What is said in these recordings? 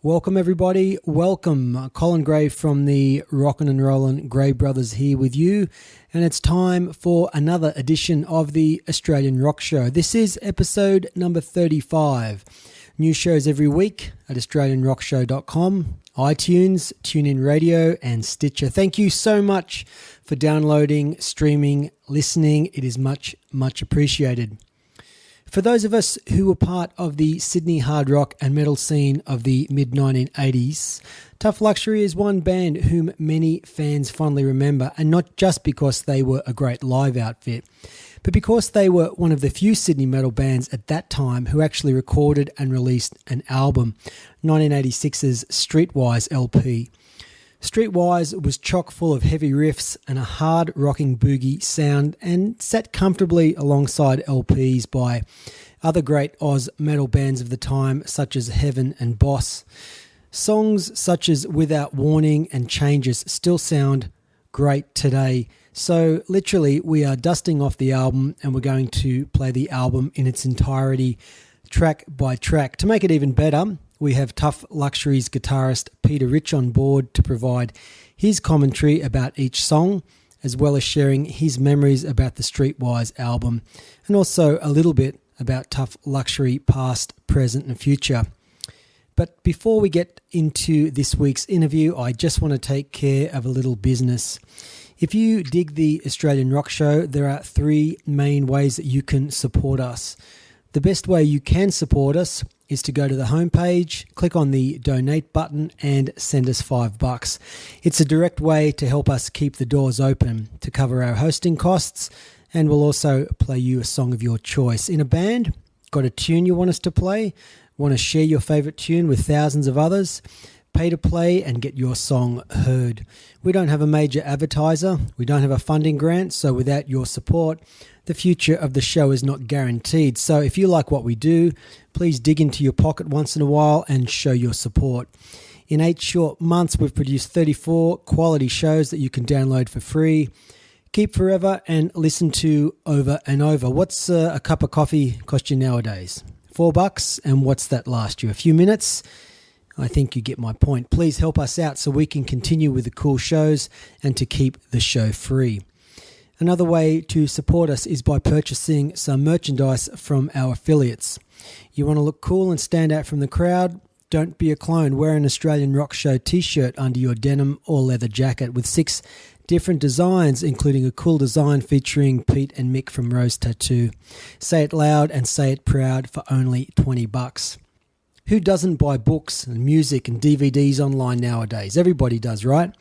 Welcome, everybody. Welcome. Colin Gray from the Rockin' and Rollin' Gray Brothers here with you. And it's time for another edition of the Australian Rock Show. This is episode number 35. New shows every week at australianrockshow.com, iTunes, TuneIn Radio, and Stitcher. Thank you so much for downloading, streaming, listening. It is much, much appreciated. For those of us who were part of the Sydney hard rock and metal scene of the mid-1980s, Tough Luxury is one band whom many fans fondly remember, and not just because they were a great live outfit, but because they were one of the few Sydney metal bands at that time who actually recorded and released an album, 1986's Streetwise LP. Streetwise was chock full of heavy riffs and a hard rocking boogie sound and sat comfortably alongside LPs by other great Oz metal bands of the time such as Heaven and Boss. Songs such as Without Warning and Changes still sound great today. So literally we are dusting off the album and we're going to play the album in its entirety, track by track. To make it even better, we have Tough Luxury's guitarist Peter Rich on board to provide his commentary about each song, as well as sharing his memories about the Streetwise album, and also a little bit about Tough Luxury past, present and future. But before we get into this week's interview, I just want to take care of a little business. If you dig the Australian Rock Show, there are three main ways that you can support us. The best way you can support us is to go to the homepage, click on the donate button and send us $5. It's a direct way to help us keep the doors open to cover our hosting costs, and we'll also play you a song of your choice. In a band, got a tune you want us to play, want to share your favourite tune with thousands of others, pay to play and get your song heard. We don't have a major advertiser, we don't have a funding grant, so without your support, the future of the show is not guaranteed. So if you like what we do, please dig into your pocket once in a while and show your support. In 8 short months, we've produced 34 quality shows that you can download for free, keep forever and listen to over and over. What's a cup of coffee cost you nowadays? $4, and what's that last you? A few minutes? I think you get my point. Please help us out so we can continue with the cool shows and to keep the show free. Another way to support us is by purchasing some merchandise from our affiliates. You want to look cool and stand out from the crowd? Don't be a clone. Wear an Australian Rock Show t-shirt under your denim or leather jacket with 6 different designs, including a cool design featuring Pete and Mick from Rose Tattoo. Say it loud and say it proud for only $20. Who doesn't buy books and music and DVDs online nowadays? Everybody does, right?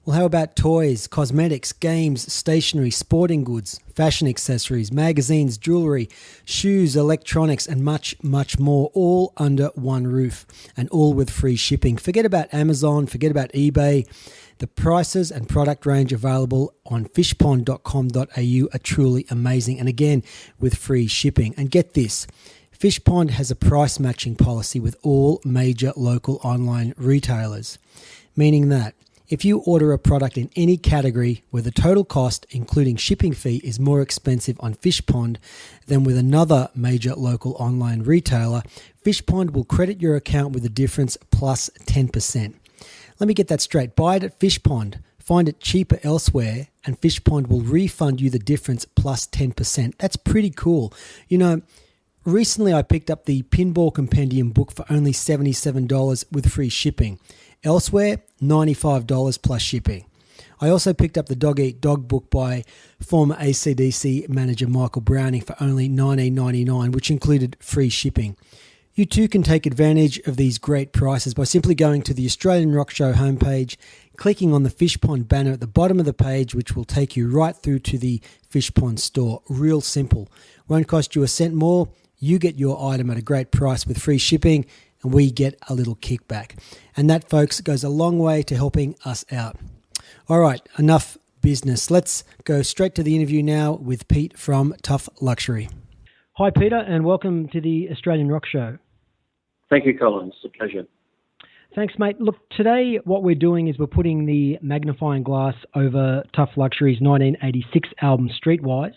Well, how about toys, cosmetics, games, stationery, sporting goods, fashion accessories, magazines, jewellery, shoes, electronics, and much, much more, all under one roof and all with free shipping. Forget about Amazon, forget about eBay. The prices and product range available on fishpond.com.au are truly amazing, and again, with free shipping. And get this, Fishpond has a price matching policy with all major local online retailers, meaning that if you order a product in any category where the total cost, including shipping fee, is more expensive on Fishpond than with another major local online retailer, Fishpond will credit your account with the difference plus 10%. Let me get that straight. Buy it at Fishpond, find it cheaper elsewhere, and Fishpond will refund you the difference plus 10%. That's pretty cool. You know, recently I picked up the Pinball Compendium book for only $77 with free shipping. Elsewhere, $95 plus shipping. I also picked up the Dog Eat Dog book by former AC/DC manager Michael Browning for only $19.99, which included free shipping. You too can take advantage of these great prices by simply going to the Australian Rock Show homepage, clicking on the Fishpond banner at the bottom of the page, which will take you right through to the Fishpond store. Real simple. Won't cost you a cent more. You get your item at a great price with free shipping, and we get a little kickback. And that, folks, goes a long way to helping us out. All right, enough business. Let's go straight to the interview now with Pete from Tough Luxury. Hi, Peter, and welcome to the Australian Rock Show. Thank you, Colin. It's a pleasure. Thanks, mate. Look, today what we're doing is we're putting the magnifying glass over Tough Luxury's 1986 album Streetwise.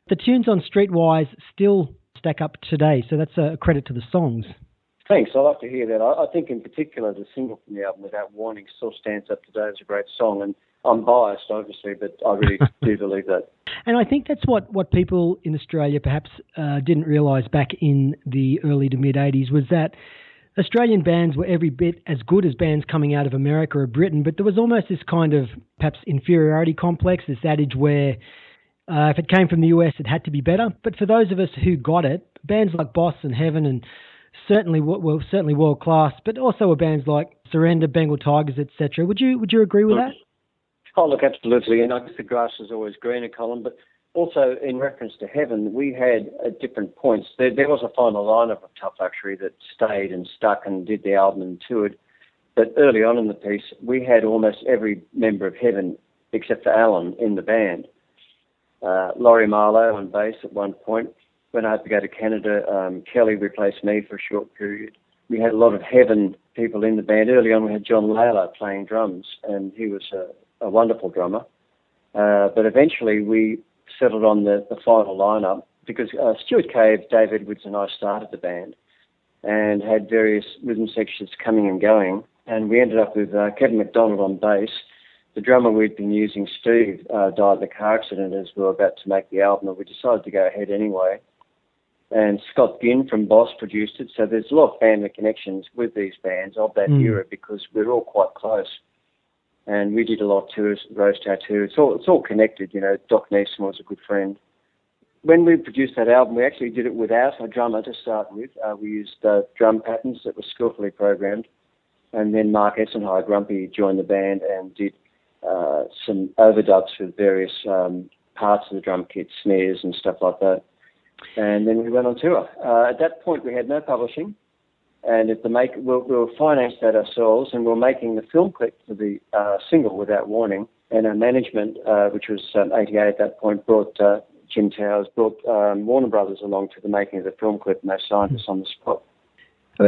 The tunes on Streetwise still stack up today, so that's a credit to the songs. Thanks. I like to hear that. I think in particular the single from the album, Without Warning, still stands up today as a great song. And I'm biased, obviously, but I really do believe that. And I think that's what people in Australia perhaps didn't realise back in the early to mid-'80s was that Australian bands were every bit as good as bands coming out of America or Britain, but there was almost this kind of perhaps inferiority complex, this adage where if it came from the US, it had to be better. But for those of us who got it, bands like Boss and Heaven and certainly world class, but also were bands like Surrender, Bengal Tigers, etc. Would you agree with that? Oh, look, absolutely. And I guess the grass is always greener, Colin. But also in reference to Heaven, we had at different points, there was a final lineup of Tough Luxury that stayed and stuck and did the album and toured. But early on in the piece, we had almost every member of Heaven, except for Alan, in the band. Laurie Marlowe on bass at one point. When I had to go to Canada, Kelly replaced me for a short period. We had a lot of Heaven people in the band. Early on, we had John Layla playing drums, and he was a wonderful drummer. But eventually, we settled on the final lineup because Stuart Cave, Dave Edwards, and I started the band and had various rhythm sections coming and going. And we ended up with Kevin McDonald on bass. The drummer we'd been using, Steve, died in a car accident as we were about to make the album, and we decided to go ahead anyway. And Scott Ginn from Boss produced it, so there's a lot of family connections with these bands of that era because we're all quite close. And we did a lot of tours, Rose Tattoo. It's all connected, you know. Doc Neeson was a good friend. When we produced that album, we actually did it without a drummer to start with. We used drum patterns that were skillfully programmed. And then Mark Essenhigh, Grumpy, joined the band and did some overdubs with various parts of the drum kit, snares and stuff like that. And then we went on tour. At that point, we had no publishing, and we'll finance that ourselves, and we're making the film clip for the single Without Warning. And our management, which was 88 at that point, brought Jim Towers, brought Warner Brothers along to the making of the film clip, and they signed us on the spot.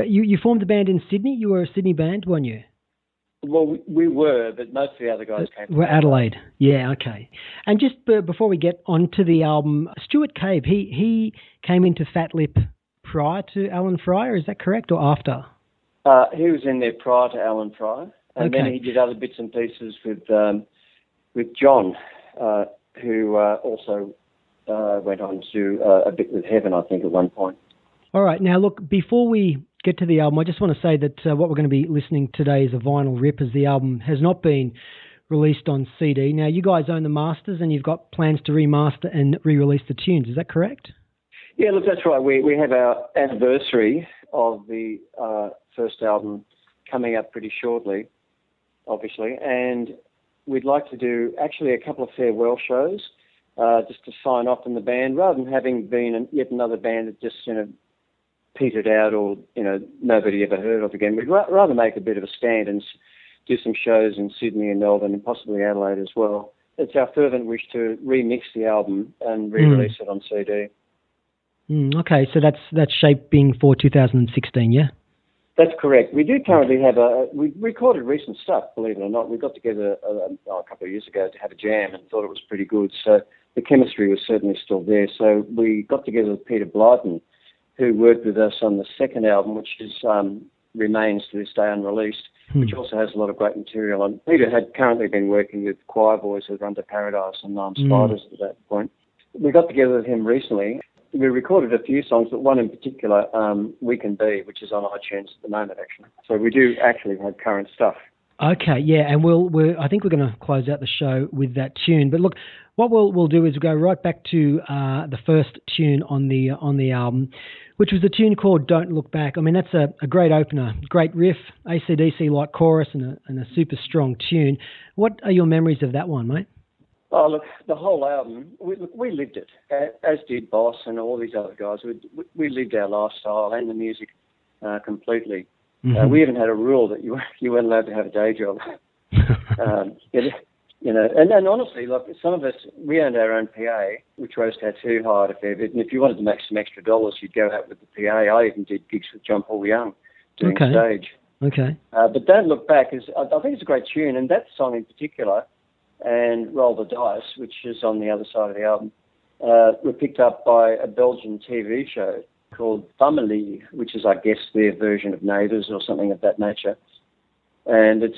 You formed a band in Sydney? You were a Sydney band, weren't you? Well, we were, but most of the other guys came from Adelaide. Yeah, okay. And just before we get onto the album, Stuart Cave, he came into Fat Lip prior to Alan Fryer, is that correct, or after? He was in there prior to Alan Fryer, and then he did other bits and pieces with John, who also went on to do a bit with Heaven, I think, at one point. All right. Now, look, before we get to the album, I just want to say that what we're going to be listening today is a vinyl rip, as the album has not been released on CD. Now, you guys own the masters and you've got plans to remaster and re-release the tunes. Is that correct? Yeah, look, that's right. We have our anniversary of the first album coming up pretty shortly, obviously, and we'd like to do actually a couple of farewell shows just to sign off in the band, rather than having been yet another band that just, petered out or, nobody ever heard of again. We'd rather make a bit of a stand and do some shows in Sydney and Melbourne and possibly Adelaide as well. It's our fervent wish to remix the album and re-release it on CD. Okay, so that's shaping for 2016, yeah? That's correct. We do currently have we recorded recent stuff, believe it or not. We got together a couple of years ago to have a jam and thought it was pretty good. So the chemistry was certainly still there. So we got together with Peter Blyton, who worked with us on the second album, which is remains to this day unreleased, which also has a lot of great material on. Peter had currently been working with Choir Boys who were Under Paradise and Spiders at that point. We got together with him recently. We recorded a few songs, but one in particular, We Can Be, which is on iTunes at the moment, actually. So we do actually have current stuff. Okay, yeah, and I think we're going to close out the show with that tune. But look, what we'll do is go right back to the first tune on the album, which was a tune called Don't Look Back. I mean, that's a great opener, great riff, AC/DC-like chorus, and a super strong tune. What are your memories of that one, mate? Oh, look, the whole album, we lived it, as did Boss and all these other guys. We lived our lifestyle and the music completely. Mm-hmm. We even had a rule that you weren't allowed to have a day job. And honestly, look, some of us, we owned our own PA, which Rose Tattoo hired a fair bit. And if you wanted to make some extra dollars, you'd go out with the PA. I even did gigs with John Paul Young doing stage. Okay. But Don't Look Back I think it's a great tune, and that song in particular, and Roll the Dice, which is on the other side of the album, were picked up by a Belgian TV show called Family, which is, I guess, their version of Neighbours or something of that nature. And the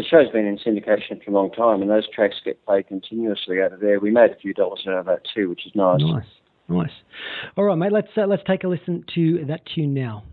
show's been in syndication for a long time, and those tracks get played continuously out of there. We made a few dollars out of that too, which is nice. Nice. All right, mate. Let's take a listen to that tune now.